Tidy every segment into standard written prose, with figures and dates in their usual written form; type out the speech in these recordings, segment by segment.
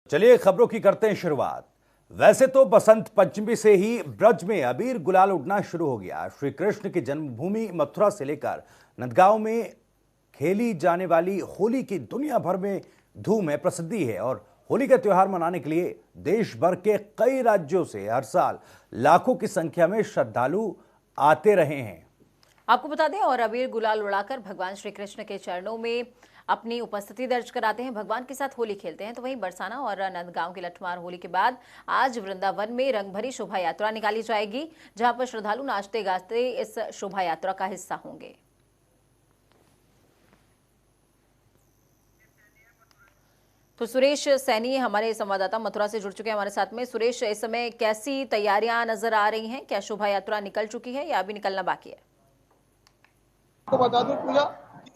चलिए खबरों की करते हैं शुरुआत। वैसे तो बसंत पंचमी से ही ब्रज में अबीर गुलाल उड़ना शुरू हो गया। श्री कृष्ण की जन्मभूमि मथुरा से लेकर नंदगांव में खेली जाने वाली होली की दुनिया भर में धूम है, प्रसिद्धि है और होली का त्योहार मनाने के लिए देश भर के कई राज्यों से हर साल लाखों की संख्या में श्रद्धालु आते रहे हैं। आपको बता दें, और अबीर गुलाल उड़ाकर भगवान श्री कृष्ण के चरणों में अपनी उपस्थिति दर्ज कराते हैं, भगवान के साथ होली खेलते हैं। तो वहीं बरसाना और नंदगांव की लठमार होली के बाद आज वृंदावन में रंग भरी शोभा यात्रा निकाली जाएगी, जहां पर श्रद्धालु नाचते गाते इस शोभा यात्रा का हिस्सा होंगे। तो सुरेश सैनी हमारे संवाददाता मथुरा से जुड़ चुके हैं हमारे साथ में। सुरेश, इस समय कैसी तैयारियां नजर आ रही हैं? क्या शोभा यात्रा निकल चुकी है या अभी निकलना बाकी है? तो बता दूं पूजा,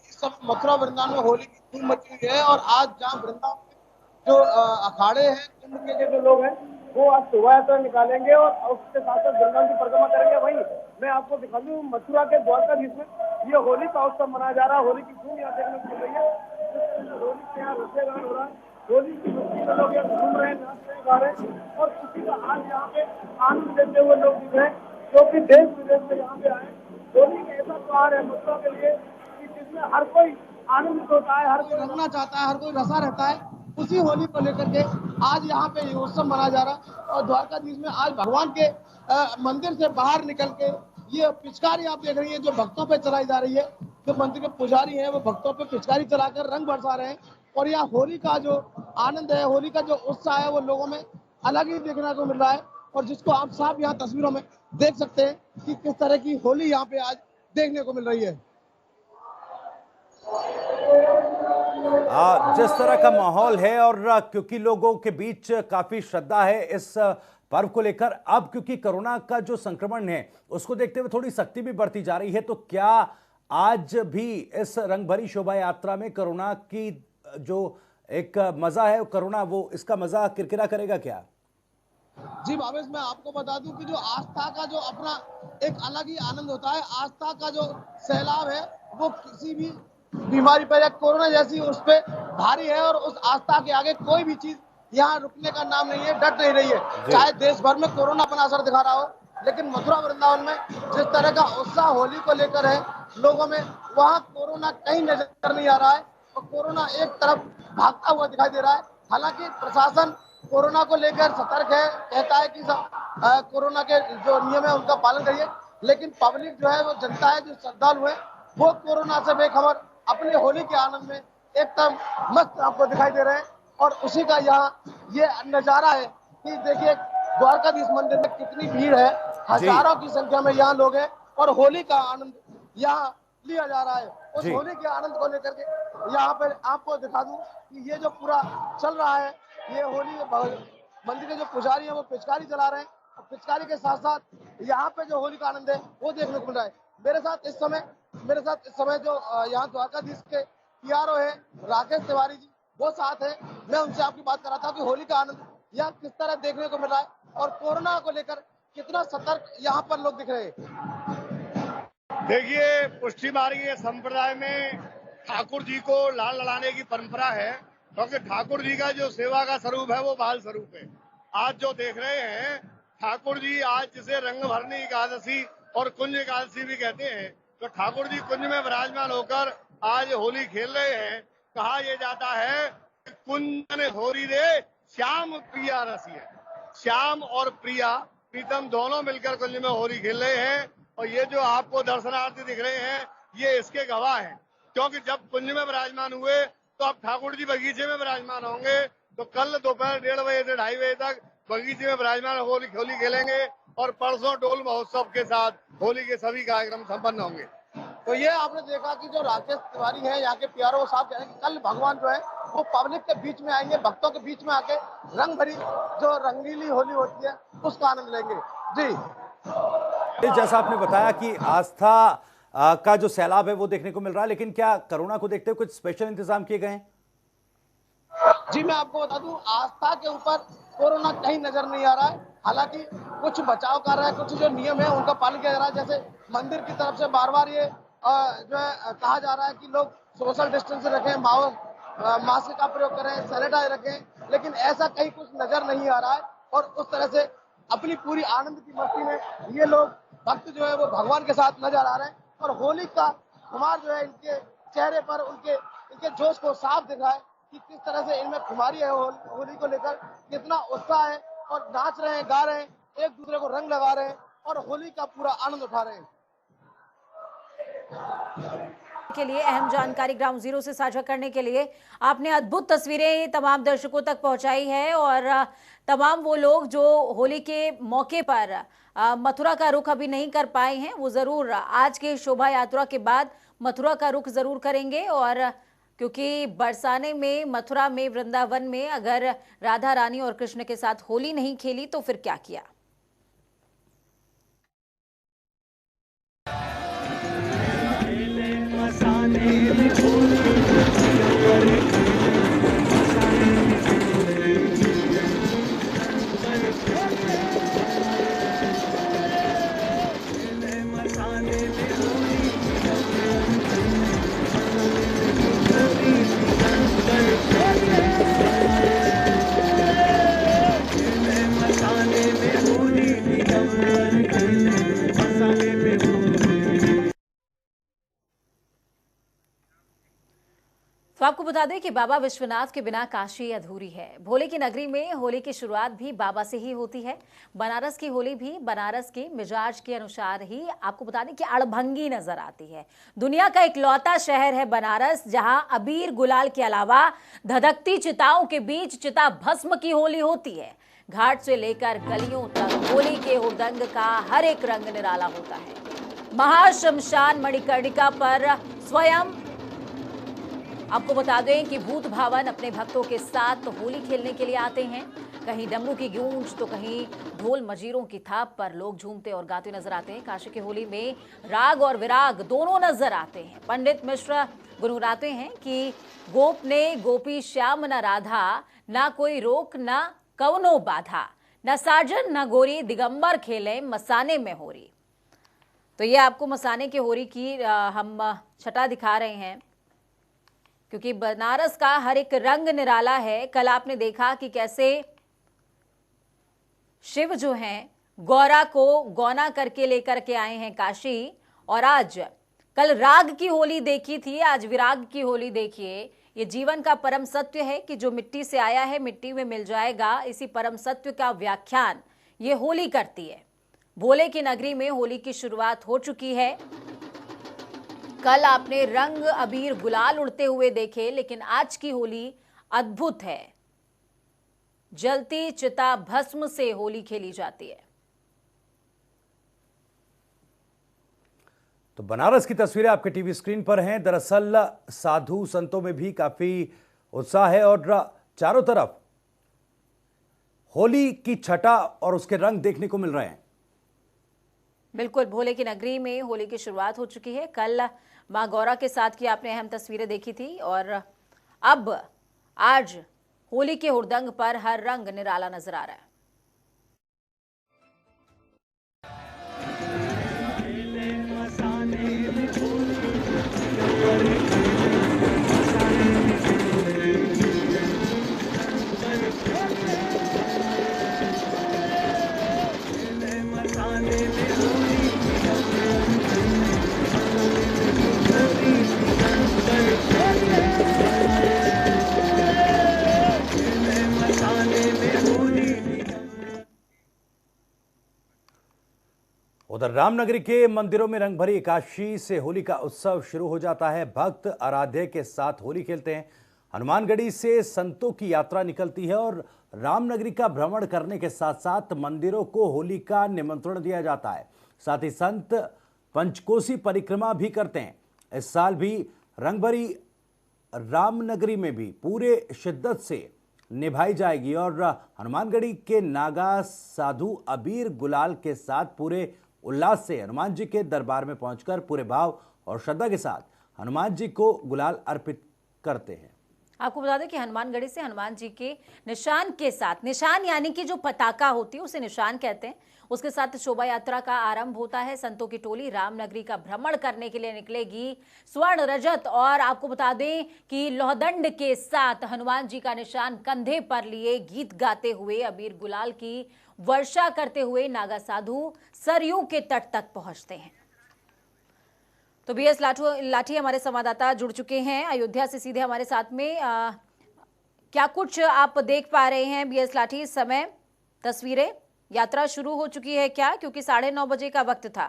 इस सब मथुरा वृंदावन में होली की धूम मची हुई है और आज जहां वृंदावन में जो अखाड़े हैं, कुंभ के जो लोग हैं, वो आज शोभा यात्रा निकालेंगे और उसके साथ साथ वृंदावन की परिक्रमा करेंगे। वहीं मैं आपको दिखा दूं, मथुरा के द्वारकाधीश में ये होली का उत्सव मनाया जा रहा है। होली की धूम यहाँ देखने को मिल रही है। होली के यहाँ रसेगान हो रहा है, होली की मस्ती में लोग यहाँ घूम रहे हैं, नाच रहे, गा रहे हैं और उसी का आज यहाँ पे आनंद लेते हुए लोग दिख रहे हैं, जो कि देश विदेश से यहाँ पे आए। होली एक ऐसा त्योहार है मथुरा के लिए कि जिसमें हर कोई आनंदित होता है, हर कोई रंगना चाहता है, हर कोई रसा रहता है। उसी होली को लेकर के आज यहाँ पे ये उत्सव मनाया जा रहा है और द्वारकाधीश में आज भगवान के मंदिर से बाहर निकल के ये पिचकारी आप देख रही है जो भक्तों पे चलाई जा रही है। जो मंदिर के पुजारी हैं वो भक्तों पे पिचकारी चलाकर रंग बरसा रहे हैं और यहाँ होली का जो आनंद है, होली का जो उत्साह है, वो लोगों में अलग ही देखने को मिल रहा है और जिसको आप साफ यहाँ तस्वीरों में देख सकते हैं कि किस तरह की होली यहाँ पे आज देखने को मिल रही है। जिस तरह का माहौल है और क्योंकि लोगों के बीच काफी श्रद्धा है इस पर्व को लेकर, अब क्योंकि कोरोना का जो संक्रमण है उसको देखते हुए थोड़ी सख्ती भी बढ़ती जा रही है, तो क्या आज भी इस रंगभरी शोभा यात्रा में कोरोना की जो एक मजा है, कोरोना वो इसका मजा किरकिरा करेगा क्या? जी भावेश, मैं आपको बता दूं कि जो आस्था का जो अपना एक अलग ही आनंद होता है, आस्था का जो सैलाब है वो किसी भी बीमारी पर या कोरोना जैसी उस पे भारी है और उस आस्था के आगे कोई भी चीज यहाँ रुकने का नाम नहीं है, डट नहीं रही है। चाहे देश भर में कोरोना अपना असर दिखा रहा हो, लेकिन मथुरा वृंदावन में जिस तरह का उत्साह होली को लेकर है लोगों में, वहाँ कोरोना कहीं नजर नहीं आ रहा है और कोरोना एक तरफ भागता हुआ दिखाई दे रहा है। हालांकि प्रशासन कोरोना को लेकर सतर्क है, कहता है कि कोरोना के जो नियम है उनका पालन करिए, लेकिन पब्लिक जो है, वो जनता है, जो श्रद्धालु है, वो कोरोना से बेखबर अपने होली के आनंद में एकदम मस्त आपको दिखाई दे रहे हैं। और उसी का यहाँ ये नजारा है कि देखिए द्वारकाधीश मंदिर में कितनी भीड़ है, हजारों की संख्या में यहाँ लोग हैं और होली का आनंद यहाँ लिया जा रहा है। उस होली के आनंद को लेकर के यहाँ पे आपको दिखा दूं कि ये जो पूरा चल रहा है, ये होली मंदिर के जो पुजारी हैं वो पिचकारी चला रहे हैं और पिचकारी के साथ साथ यहाँ पे जो होली का आनंद है वो देखने को मिल रहा है। मेरे साथ इस समय जो यहाँ द्वारकाधीश के पीआरओ है राकेश तिवारी जी, वो साथ है। मैं उनसे आपकी बात कर रहा था कि होली का आनंद यहाँ किस तरह देखने को मिल रहा है और कोरोना को लेकर कितना सतर्क यहाँ पर लोग दिख रहे हैं। देखिए, पुष्टि मार्गीय संप्रदाय में ठाकुर जी को लाल लड़ाने की परंपरा है, क्योंकि ठाकुर जी का जो सेवा का स्वरूप है वो बाल स्वरूप है। आज जो देख रहे हैं ठाकुर जी, आज जिसे रंग भरनी एकादशी और कुंज एकादशी भी कहते हैं, तो ठाकुर जी कुंज में विराजमान होकर आज होली खेल रहे हैं। कहा यह जाता है कुंज ने होरी रे श्याम प्रिया रसिया, श्याम और प्रिया प्रीतम दोनों मिलकर कुंज में होली खेल रहे हैं और ये जो आपको दर्शनार्थी दिख रहे हैं ये इसके गवाह हैं, क्योंकि जब कुंज में विराजमान हुए तो अब ठाकुर जी बगीचे में विराजमान होंगे। तो कल दोपहर 1:30 बजे से 2:30 बजे तक बगीचे में विराजमान होली खेलेंगे और परसों डोल महोत्सव के साथ होली के सभी कार्यक्रम संपन्न होंगे। तो ये आपने देखा कि जो राकेश तिवारी है यहाँ के पीआरओ साहब कह रहे हैं कि कल भगवान जो है वो पब्लिक के बीच में आएंगे, भक्तों के बीच में आके रंग भरी जो रंगीली होली होती है उसका आनंद लेंगे। जी, जैसा आपने बताया कि आस्था का जो सैलाब है वो देखने को मिल रहा है, लेकिन क्या कोरोना को देखते हुए कुछ स्पेशल इंतजाम किए गए हैं? जी, मैं आपको बता दूं, आस्था के ऊपर कोरोना कहीं नजर नहीं आ रहा है। हालांकि कुछ बचाव कर रहा है, कुछ जो नियम है उनका पालन किया जा रहा है। जैसे मंदिर की तरफ से बार बार ये जो है कहा जा रहा है कि लोग सोशल डिस्टेंस रखें, मास्क का प्रयोग करें, सैनिटाइज रखें लेकिन ऐसा कहीं कुछ नजर नहीं आ रहा है। और उस तरह से अपनी पूरी आनंद की मस्ती में ये लोग भक्त जो है वो भगवान के साथ नजर आ रहे हैं। और होली का खुमार जो है इनके चेहरे पर, इनके जोश को साफ दिख रहा है कि किस तरह से इनमें खुमारी है। होली को लेकर कितना उत्साह है और नाच रहे हैं, गा रहे हैं, एक दूसरे को रंग लगा रहे हैं और होली का पूरा आनंद उठा रहे हैं। के लिए अहम जानकारी ग्राउंड जीरो से साझा करने के लिए आपने अद्भुत तस्वीरें तमाम दर्शकों तक पहुंचाई है। और तमाम वो लोग जो होली के मौके पर मथुरा का रुख अभी नहीं कर पाए हैं, वो जरूर आज के शोभा यात्रा के बाद मथुरा का रुख जरूर करेंगे। और क्योंकि बरसाने में, मथुरा में, वृंदावन में अगर राधा रानी और कृष्ण के साथ होली नहीं खेली तो फिर क्या किया। तो आपको बता दें कि बाबा विश्वनाथ के बिना काशी अधूरी है। भोले की नगरी में होली की शुरुआत भी बाबा से ही होती है। बनारस की होली भी बनारस के मिजाज के अनुसार ही आपको बता दें कि अड़भंगी नजर आती है। दुनिया का इकलौता शहर है बनारस, जहां अबीर गुलाल के अलावा धधकती चिताओं के बीच चिता भस्म की होली होती है। घाट से लेकर गलियों तक होली के हुड़दंग का हर एक रंग निराला होता है। महाशमशान मणिकर्णिका पर स्वयं आपको बता दें कि भूत भावन अपने भक्तों के साथ होली खेलने के लिए आते हैं। कहीं डमरू की गूंज तो कहीं ढोल मजीरों की थाप पर लोग झूमते और गाते नजर आते हैं। काशी की होली में राग और विराग दोनों नजर आते हैं। पंडित मिश्र गुनगुनाते हैं कि गोप ने गोपी श्याम न राधा, ना कोई रोक ना कवनो बाधा, न साजन न गोरी, दिगंबर खेले मसाने में होरी। तो ये आपको मसाने की होरी की हम छटा दिखा रहे हैं, क्योंकि बनारस का हर एक रंग निराला है। कल आपने देखा कि कैसे शिव जो हैं गौरा को गौना करके लेकर के आए हैं काशी। और आज कल राग की होली देखी थी, आज विराग की होली देखिए। ये जीवन का परम सत्य है कि जो मिट्टी से आया है मिट्टी में मिल जाएगा। इसी परम सत्य का व्याख्यान ये होली करती है। भोले की नगरी में होली की शुरुआत हो चुकी है। कल आपने रंग अबीर गुलाल उड़ते हुए देखे, लेकिन आज की होली अद्भुत है। जलती चिता भस्म से होली खेली जाती है। तो बनारस की तस्वीरें आपके टीवी स्क्रीन पर हैं। दरअसल साधु संतों में भी काफी उत्साह है और चारों तरफ होली की छटा और उसके रंग देखने को मिल रहे हैं। बिल्कुल, भोले की नगरी में होली की शुरुआत हो चुकी है। कल मां गौरा के साथ की आपने अहम तस्वीरें देखी थी और अब आज होली के हुड़दंग पर हर रंग निराला नजर आ रहा है। उधर रामनगरी के मंदिरों में रंगभरी एकादशी से होली का उत्सव शुरू हो जाता है। भक्त आराध्य के साथ होली खेलते हैं। हनुमानगढ़ी से संतों की यात्रा निकलती है और रामनगरी का भ्रमण करने के साथ साथ मंदिरों को होली का निमंत्रण दिया जाता है। साथ ही संत पंचकोसी परिक्रमा भी करते हैं। इस साल भी रंगभरी रामनगरी में भी पूरे शिद्दत से निभाई जाएगी और हनुमानगढ़ी के नागा साधु अबीर गुलाल के साथ पूरे उल्लास से हनुमान जी के दरबार में पहुंचकर पूरे भाव और श्रद्धा के साथ हनुमान जी को गुलाल अर्पित करते हैं। आपको बता दें कि हनुमानगढ़ी से हनुमान जी के निशान के साथ, निशान यानी कि जो पताका होती है उसे निशान कहते हैं, उसके साथ शोभा यात्रा का आरंभ होता है। संतों की टोली रामनगरी का भ्रमण करने के लिए निकलेगी। स्वर्ण, रजत और आपको बता दें कि लोहदंड के साथ हनुमान जी का निशान कंधे पर लिए गीत गाते हुए, अबीर गुलाल की वर्षा करते हुए नागा साधु सरयू के तट तक पहुंचते हैं। तो बीएस लाठी हमारे संवाददाता जुड़ चुके हैं अयोध्या से सीधे हमारे साथ में। क्या कुछ आप देख पा रहे हैं बीएस लाठी इस समय? तस्वीरें, यात्रा शुरू हो चुकी है क्या? क्योंकि 9:30 बजे का वक्त था।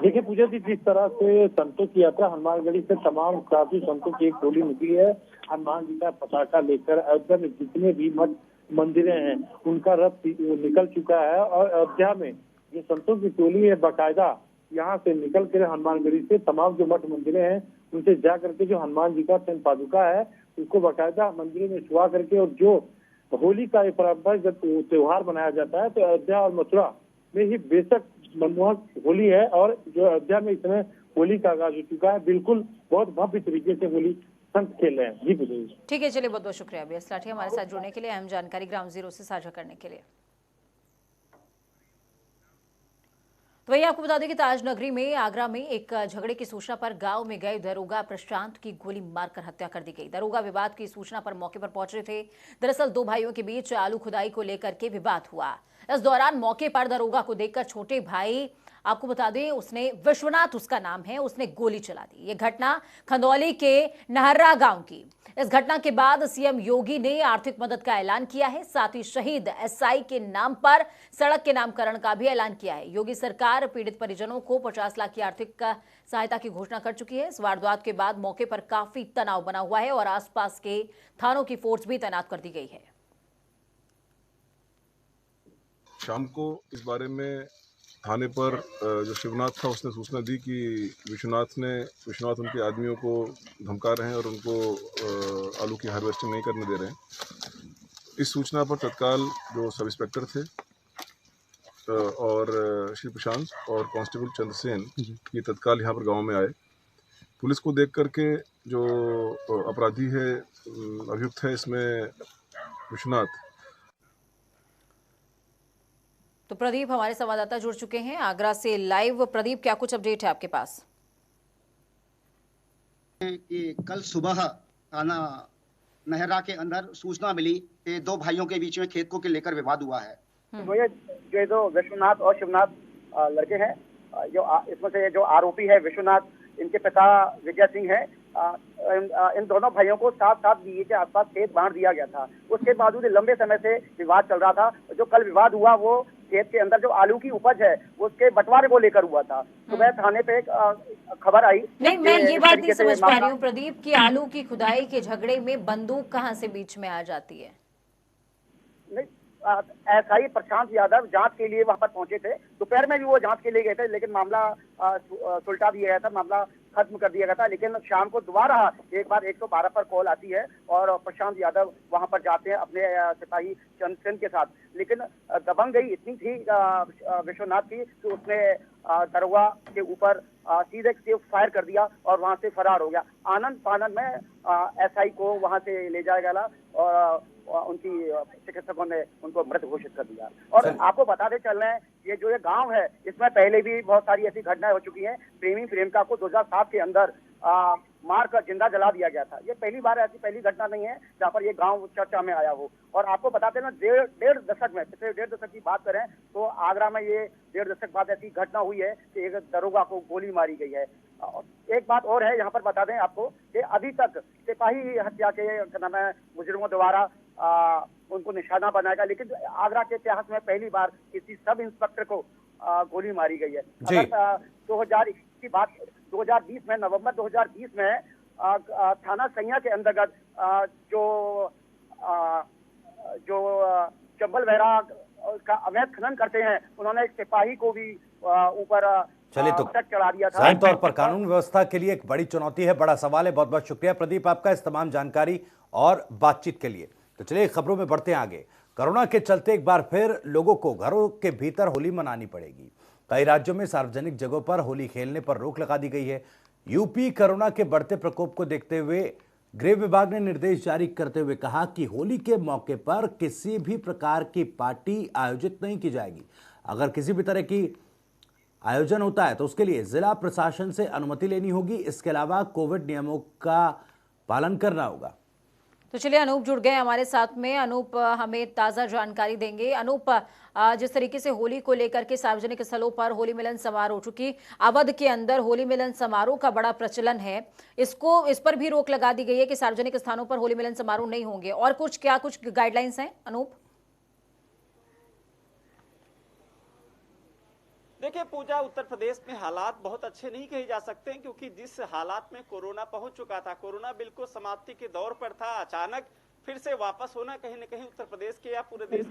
देखिए पूजा जी, जिस तरह से संतों की यात्रा हनुमानगढ़ी से तमाम साधु संतों की एक टोली निकली है, हनुमान जी का पताका लेकर अयोध्या में जितने भी मठ मंदिरें हैं उनका रथ निकल चुका है। और अयोध्या में जो संतों की टोली है बाकायदा यहाँ से निकल कर हनुमानगढ़ी से तमाम जो मठ मंदिरें हैं उनसे जा करके जो हनुमान जी का चंद पादुका है उसको बाकायदा मंदिरों में छुआ करके, और जो होली का एक पारंपरिक त्योहार मनाया जाता है, तो अयोध्या और मथुरा में ही बेशक मनमोहक होली है। और जो अयोध्या में इसमें होली का आगाज हो चुका है, बिल्कुल बहुत भव्य तरीके से होली संत खेल रहे हैं। जी पूजा। ठीक है, चलिए बहुत बहुत शुक्रिया बीएस लाठी हमारे साथ जुड़ने के लिए, अहम जानकारी ग्राउंड जीरो से साझा करने के लिए। तो वही आपको बता दें कि ताजनगरी में आगरा में एक झगड़े की सूचना पर गांव में गए दरोगा प्रशांत की गोली मारकर हत्या कर दी गई। दरोगा विवाद की सूचना पर मौके पर पहुंचे थे। दरअसल दो भाइयों के बीच आलू खुदाई को लेकर के विवाद हुआ। इस दौरान मौके पर दरोगा को देखकर छोटे भाई, आपको बता दें उसने, विश्वनाथ उसका नाम है, उसने गोली चला दी। ये घटना खंदौली के नहर्रा गांव की। इस घटना के बाद सीएम योगी ने आर्थिक मदद का ऐलान किया है, साथ ही शहीद एसआई के नाम पर सड़क के नामकरण का भी ऐलान किया है। योगी सरकार पीड़ित परिजनों को 50 लाख की आर्थिक सहायता की घोषणा कर चुकी है। इस वारदात के बाद मौके पर काफी तनाव बना हुआ है और आसपास के थानों की फोर्स भी तैनात कर दी गई है। शाम को इस बारे में थाने पर जो शिवनाथ था उसने सूचना दी कि विश्वनाथ उनके आदमियों को धमका रहे हैं और उनको आलू की हार्वेस्टिंग नहीं करने दे रहे हैं। इस सूचना पर तत्काल जो सब इंस्पेक्टर थे और श्री प्रशांत और कांस्टेबल चंद्रसेन ये तत्काल यहाँ पर गांव में आए। पुलिस को देख करके जो अपराधी है, अभियुक्त है इसमें विश्वनाथ। तो प्रदीप हमारे संवाददाता जुड़ चुके हैं आगरा से लाइव। प्रदीप, क्या कुछ अपडेट है आपके पास? कि कल सुबह थाना नहरा के अंदर सूचना मिली कि दो भाइयों के बीच में खेत को लेकर विवाद हुआ है। ये जो विश्वनाथ और शिवनाथ लड़के हैं, जो इसमें से जो आरोपी है विश्वनाथ, इनके पिता विजय सिंह है। इन दोनों भाइयों को 7-7 बीघे के आसपास खेत बांट दिया गया था। उसके बावजूद लंबे समय से विवाद चल रहा था। जो कल विवाद हुआ वो खेत के अंदर जो आलू की उपज है उसके बंटवारे को लेकर हुआ था। सुबह थाने पे खबर आई। नहीं, मैं ये बात नहीं समझ पा रही हूँ प्रदीप कि आलू की खुदाई के झगड़े में बंदूक कहाँ से बीच में आ जाती है? नहीं, एसआई प्रशांत यादव जांच के लिए वहां पर पहुंचे थे। दोपहर में भी वो जांच के लिए गए थे, लेकिन मामला सुलटा दिया गया था, मामला खत्म कर दिया गया था। लेकिन शाम को दोबारा एक बार 112 पर कॉल आती है और प्रशांत यादव वहां पर जाते हैं अपने सिपाही चंद्रसेन के साथ। लेकिन दबंगई इतनी थी विश्वनाथ की कि उसने दरोगा के ऊपर सीधे फायर कर दिया और वहां से फरार हो गया। आनंद फानंद में एसआई को वहां से ले जाया गया और उनकी चिकित्सकों ने उनको मृत घोषित कर दिया। और आपको बताते चल रहे हैं, ये जो ये गांव है इसमें पहले भी बहुत सारी ऐसी घटनाएं हो चुकी हैं। प्रेमी प्रेमिका को 2007 के अंदर मार कर जिंदा जला दिया गया था। ये पहली बार, ऐसी पहली घटना नहीं है जहाँ पर ये गांव चर्चा में आया हो। और आपको बताते हैं ना, डेढ़ दशक में, पिछले 1.5 दशक की बात करें तो आगरा में ये 1.5 दशक बाद ऐसी घटना हुई है कि एक दरोगा को गोली मारी गई है। एक बात और है यहाँ पर बता दें आपको कि अभी तक सिपाही हत्या के नाम है मुजरिमों द्वारा उनको निशाना बनाएगा, लेकिन आगरा के इतिहास में पहली बार किसी सब इंस्पेक्टर को गोली मारी गई है। अगर 2021 की बात, 2020 में, नवंबर 2020 में थाना सैया के अंतर्गत जो चंबल बहरा का अवैध खनन करते हैं, उन्होंने एक सिपाही को भी ऊपर चलिए, तो चढ़ा दिया था। साफ तौर पर कानून व्यवस्था के लिए एक बड़ी चुनौती है, बड़ा सवाल है। बहुत बहुत शुक्रिया प्रदीप आपका इस तमाम जानकारी और बातचीत के लिए। तो चलिए खबरों में बढ़ते हैं आगे। कोरोना के चलते एक बार फिर लोगों को घरों के भीतर होली मनानी पड़ेगी। कई राज्यों में सार्वजनिक जगहों पर होली खेलने पर रोक लगा दी गई है। यूपी कोरोना के बढ़ते प्रकोप को देखते हुए गृह विभाग ने निर्देश जारी करते हुए कहा कि होली के मौके पर किसी भी प्रकार की पार्टी आयोजित नहीं की जाएगी। अगर किसी भी तरह की आयोजन होता है तो उसके लिए जिला प्रशासन से अनुमति लेनी होगी। इसके अलावा कोविड नियमों का पालन करना होगा। तो चलिए, अनूप जुड़ गए हमारे साथ में। अनूप हमें ताज़ा जानकारी देंगे। अनूप, जिस तरीके से होली को लेकर के सार्वजनिक स्थलों पर होली मिलन समारोह, चूंकि अवध के अंदर होली मिलन समारोह का बड़ा प्रचलन है, इस पर भी रोक लगा दी गई है कि सार्वजनिक स्थानों पर होली मिलन समारोह नहीं होंगे। और कुछ गाइडलाइंस हैं अनूप? देखिए पूजा, उत्तर प्रदेश में हालात बहुत अच्छे नहीं कहे जा सकते हैं, क्योंकि जिस हालात में कोरोना पहुंच चुका था, कोरोना बिल्कुल समाप्ति के दौर पर था, अचानक फिर से वापस होना कहीं न कहीं उत्तर प्रदेश के या पूरे देश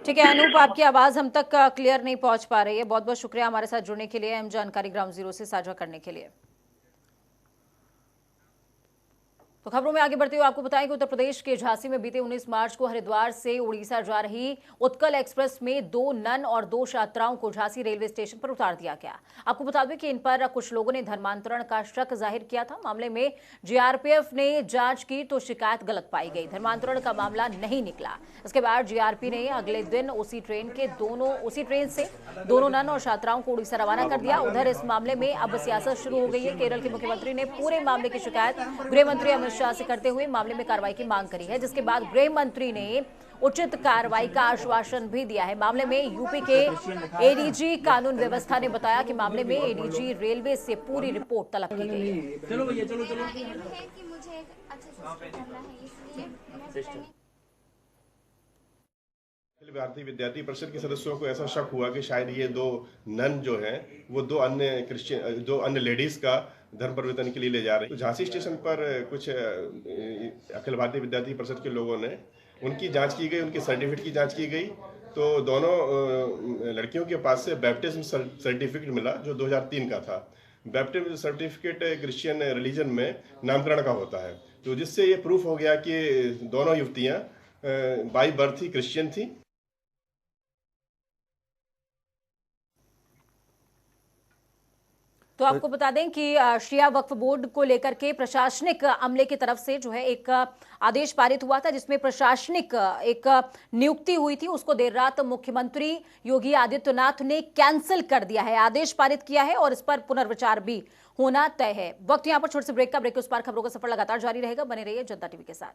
ठीक है अनूप, आपकी आवाज हम तक क्लियर नहीं पहुंच पा रही है। बहुत बहुत शुक्रिया हमारे साथ जुड़ने के लिए, अहम जानकारी ग्राउंड जीरो से साझा करने के लिए। तो खबरों में आगे बढ़ते हुए आपको बताएं कि उत्तर प्रदेश के झांसी में बीते 19 मार्च को हरिद्वार से उड़ीसा जा रही उत्कल एक्सप्रेस में 2 नन और 2 छात्राओं को झांसी रेलवे स्टेशन पर उतार दिया गया। आपको बता दें कि इन पर कुछ लोगों ने धर्मांतरण का शक जाहिर किया था। मामले में जीआरपीएफ ने जांच की तो शिकायत गलत पाई गई। धर्मांतरण का मामला नहीं निकला। इसके बाद जीआरपी ने अगले दिन उसी ट्रेन से दोनों नन और छात्राओं को उड़ीसा रवाना कर दिया। उधर इस मामले में अब सियासत शुरू हो गई है। केरल के मुख्यमंत्री ने पूरे मामले की शिकायत गृह मंत्री अमित शाह से करते हुए मामले में कार्रवाई की मांग करी है, जिसके बाद गृह मंत्री ने उचित कार्रवाई का आश्वासन भी दिया है। मामले में यूपी के एडीजी कानून व्यवस्था ने बताया कि मामले में एडीजी रेलवे से पूरी रिपोर्ट तलब की गई है। चलो भैया चलो कि मुझे अच्छे से करना है, इसलिए मैं अखिल भारतीय विद्यार्थी परिषद के सदस्यों को ऐसा शक हुआ कि शायद ये 2 नन जो हैं वो 2 अन्य लेडीज का धर्म परिवर्तन के लिए ले जा रहे हैं। तो झांसी स्टेशन पर कुछ अखिल भारतीय विद्यार्थी परिषद के लोगों ने उनकी जांच की गई, उनके सर्टिफिकेट की जांच की गई। तो दोनों लड़कियों के पास से बैप्टिज्म सर्टिफिकेट मिला जो 2003 का था। बैप्टिज्म सर्टिफिकेट क्रिश्चियन रिलीजन में नामकरण का होता है, तो जिससे ये प्रूफ हो गया कि दोनों युवतियाँ बाई बर्थ ही क्रिश्चियन थी। तो आपको बता दें कि शिया वक्फ बोर्ड को लेकर के प्रशासनिक अमले की तरफ से जो है एक आदेश पारित हुआ था, जिसमें प्रशासनिक एक नियुक्ति हुई थी, उसको देर रात मुख्यमंत्री योगी आदित्यनाथ ने कैंसिल कर दिया है। आदेश पारित किया है और इस पर पुनर्विचार भी होना तय है। वक्त यहां पर छोटे से ब्रेक का। ब्रेक के उस पार खबरों का सफर लगातार जारी रहेगा। बने रहिए जनता टीवी के साथ।